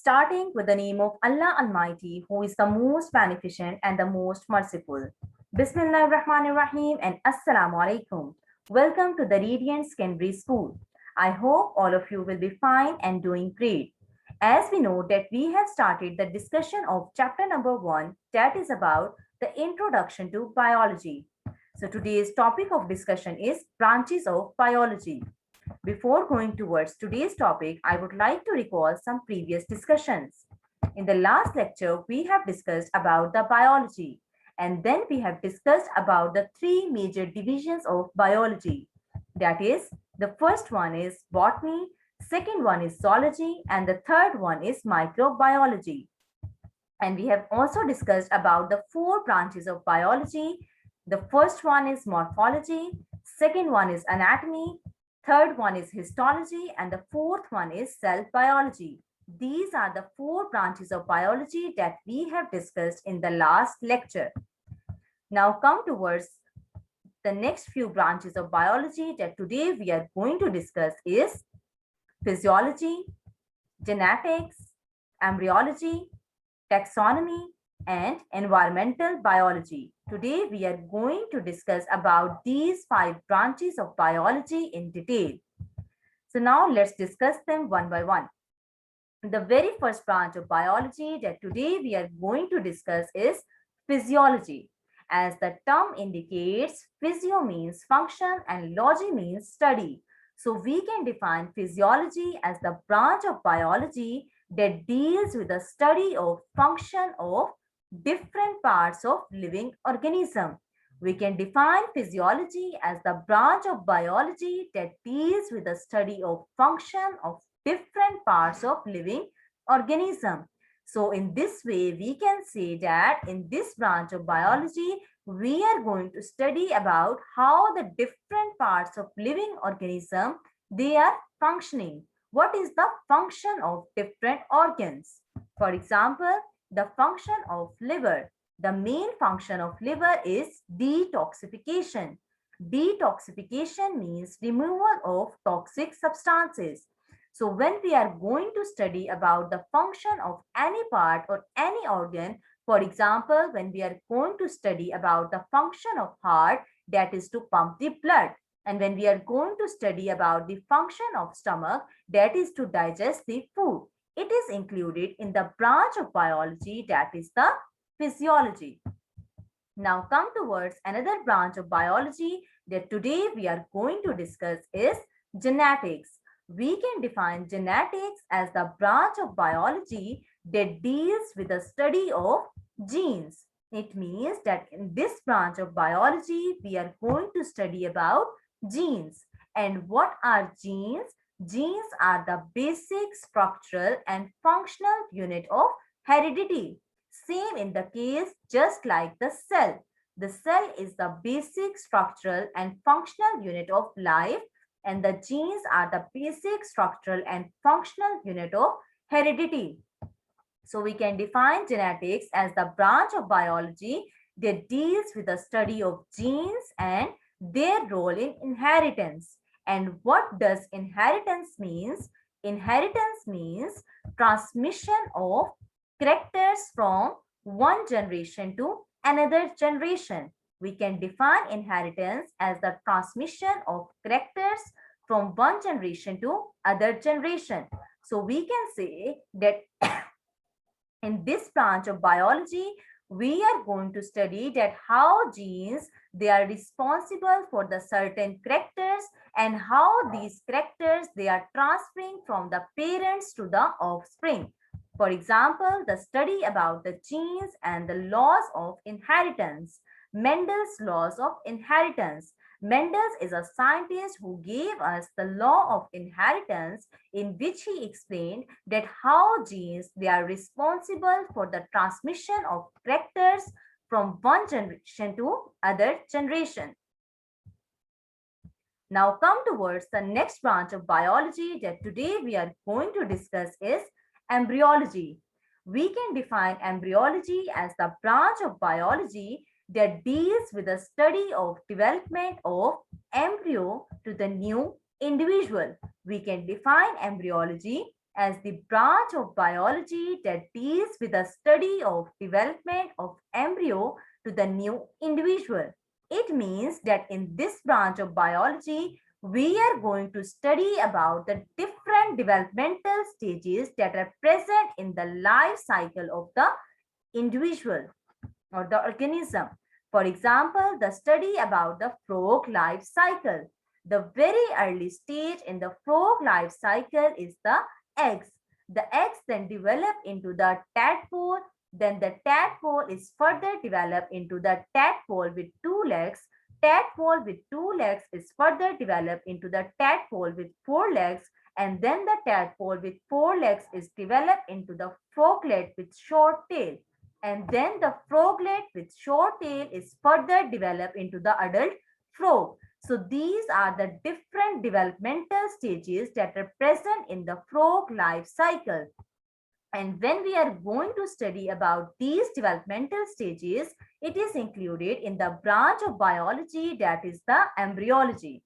starting with the name of Allah Almighty, who is the most beneficent and the most merciful. Bismillah ar-Rahman ar-Rahim and Assalamu alaikum. Welcome to the Radiant Secondary School. I hope all of you will be fine and doing great. As we know that we have started the discussion of chapter number 1, that is about the introduction to biology. So today's topic of discussion is branches of biology. Before going towards today's topic, I would like to recall some previous discussions. In the last lecture, we have discussed about the biology, and then we have discussed about the three major divisions of biology. That is, the first one is botany, second one is zoology, and the third one is microbiology. And we have also discussed about the four branches of biology. The first one is morphology, second one is anatomy, third one is histology, and the fourth one is cell biology. These are the four branches of biology that we have discussed in the last lecture. Now come towards the next few branches of biology that today we are going to discuss is physiology, genetics, embryology, taxonomy, and environmental biology. Today we are going to discuss about these 5 branches of biology in detail. So now let's discuss them one by one. The very first branch of biology that today we are going to discuss is physiology. As the term indicates, physio means function and logy means study. So we can define physiology as the branch of biology that deals with the study of function of different parts of living organism. We can define physiology as the branch of biology that deals with the study of function of different parts of living organism. So in this way, we can say that in this branch of biology, we are going to study about how the different parts of living organism, they are functioning. What is the function of different organs? For example, the function of liver. The main function of liver is detoxification. Detoxification means removal of toxic substances. So when we are going to study about the function of any part or any organ, for example, when we are going to study about the function of heart, that is to pump the blood. And when we are going to study about the function of stomach, that is to digest the food. It is included in the branch of biology that is the physiology. Now come towards another branch of biology that today we are going to discuss is genetics. We can define genetics as the branch of biology that deals with the study of genes. It means that in this branch of biology, we are going to study about genes. And what are genes? Genes are the basic structural and functional unit of heredity. Same in the case just like the cell. The cell is the basic structural and functional unit of life, and the genes are the basic structural and functional unit of heredity. So we can define genetics as the branch of biology that deals with the study of genes and their role in inheritance. And what does inheritance means? Inheritance means transmission of characters from one generation to another generation. We can define inheritance as the transmission of characters from one generation to other generation. So we can say that in this branch of biology, we are going to study that how genes, they are responsible for the certain characters and how these characters, they are transferring from the parents to the offspring. For example, the study about the genes and the laws of inheritance. Mendel's laws of inheritance. Mendel is a scientist who gave us the law of inheritance, in which he explained that how genes, they are responsible for the transmission of characters from one generation to other generation. Now come towards the next branch of biology that today we are going to discuss is embryology. We can define embryology as the branch of biology that deals with the study of development of embryo to the new individual. We can define embryology as the branch of biology that deals with the study of development of embryo to the new individual. It means that in this branch of biology, we are going to study about the different developmental stages that are present in the life cycle of the individual or the organism. For example, the study about the frog life cycle. The very early stage in the frog life cycle is the eggs. The eggs then develop into the tadpole. Then the tadpole is further developed into the tadpole with two legs. Tadpole with two legs is further developed into the tadpole with four legs. And then the tadpole with four legs is developed into the froglet with short tail, and then the froglet with short tail is further developed into the adult frog. So these are the different developmental stages that are present in the frog life cycle. And when we are going to study about these developmental stages, it is included in the branch of biology that is the embryology.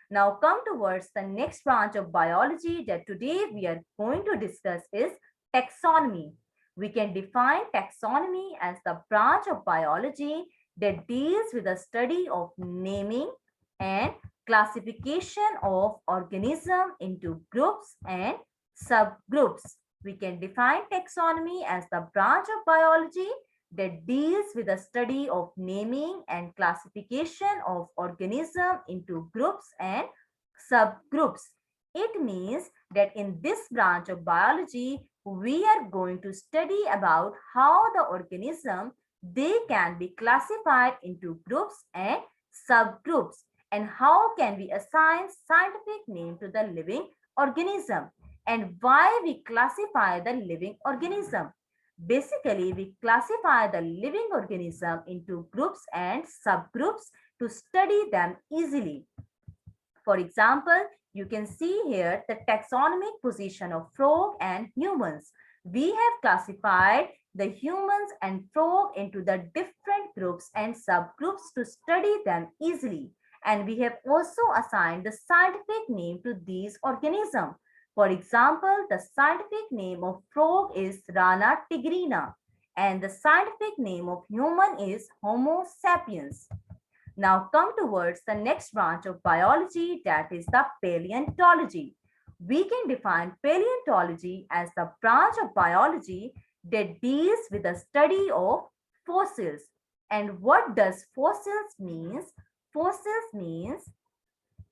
Now come towards the next branch of biology that today we are going to discuss is taxonomy. We can define taxonomy as the branch of biology that deals with the study of naming and classification of organisms into groups and subgroups. We can define taxonomy as the branch of biology that deals with the study of naming and classification of organisms into groups and subgroups. It means that in this branch of biology, we are going to study about how the organism they can be classified into groups and subgroups, and how can we assign scientific name to the living organism, and why we classify the living organism. Basically, we classify the living organism into groups and subgroups to study them easily. For example, you can see here the taxonomic position of frog and humans. We have classified the humans and frog into the different groups and subgroups to study them easily. And we have also assigned the scientific name to these organisms. For example, the scientific name of frog is Rana tigrina, and the scientific name of human is Homo sapiens. Now come towards the next branch of biology, that is the paleontology. We can define paleontology as the branch of biology that deals with the study of fossils. And what does fossils means? Fossils means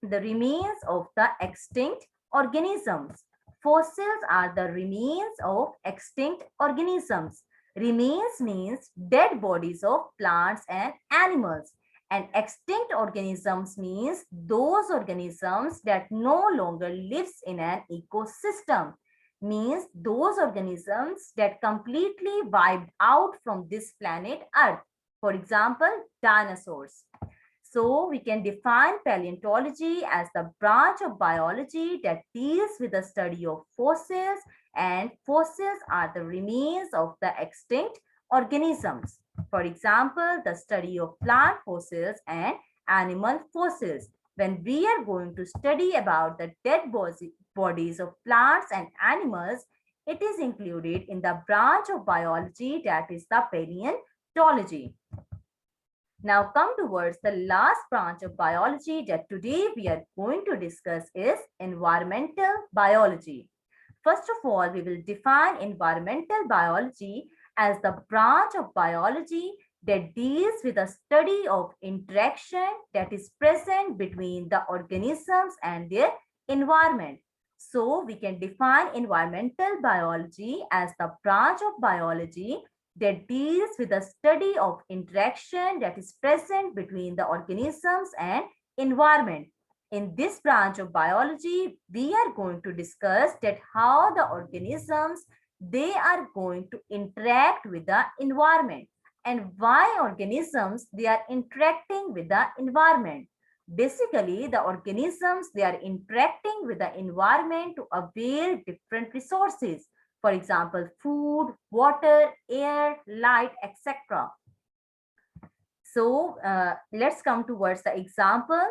the remains of the extinct organisms. Fossils are the remains of extinct organisms. Remains means dead bodies of plants and animals. And extinct organisms means those organisms that no longer lives in an ecosystem. Means those organisms that completely wiped out from this planet Earth. For example, dinosaurs. So we can define paleontology as the branch of biology that deals with the study of fossils, and fossils are the remains of the extinct organisms. For example, the study of plant fossils and animal fossils. When we are going to study about the dead bodies of plants and animals, it is included in the branch of biology that is the paleontology. Now come towards the last branch of biology that today we are going to discuss is environmental biology. First of all, we will define environmental biology as the branch of biology that deals with the study of interaction that is present between the organisms and their environment. So we can define environmental biology as the branch of biology that deals with the study of interaction that is present between the organisms and environment. In this branch of biology, we are going to discuss that how the organisms they are going to interact with the environment, and why organisms they are interacting with the environment. Basically, the organisms they are interacting with the environment to avail different resources. For example, food, water, air, light, etc. So let's come towards the example,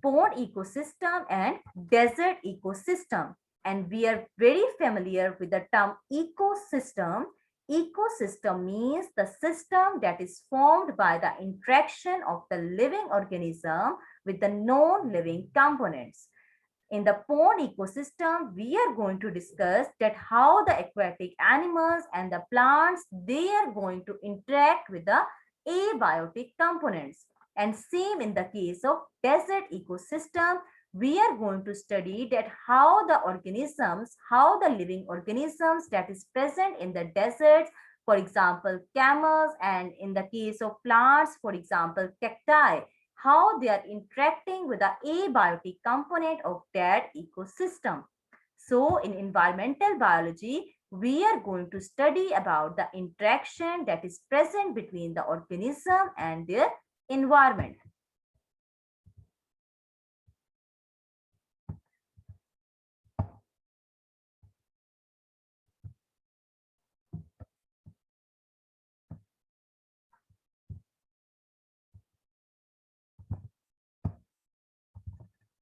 pond ecosystem and desert ecosystem. and we are very familiar with the term ecosystem. Ecosystem means the system that is formed by the interaction of the living organism with the non-living components. In the pond ecosystem, we are going to discuss that how the aquatic animals and the plants, they are going to interact with the abiotic components. And same in the case of desert ecosystem, we are going to study that how the organisms, how the living organisms that is present in the deserts, for example, camels, and in the case of plants, for example, cacti, how they are interacting with the abiotic component of that ecosystem. So in environmental biology, we are going to study about the interaction that is present between the organism and their environment.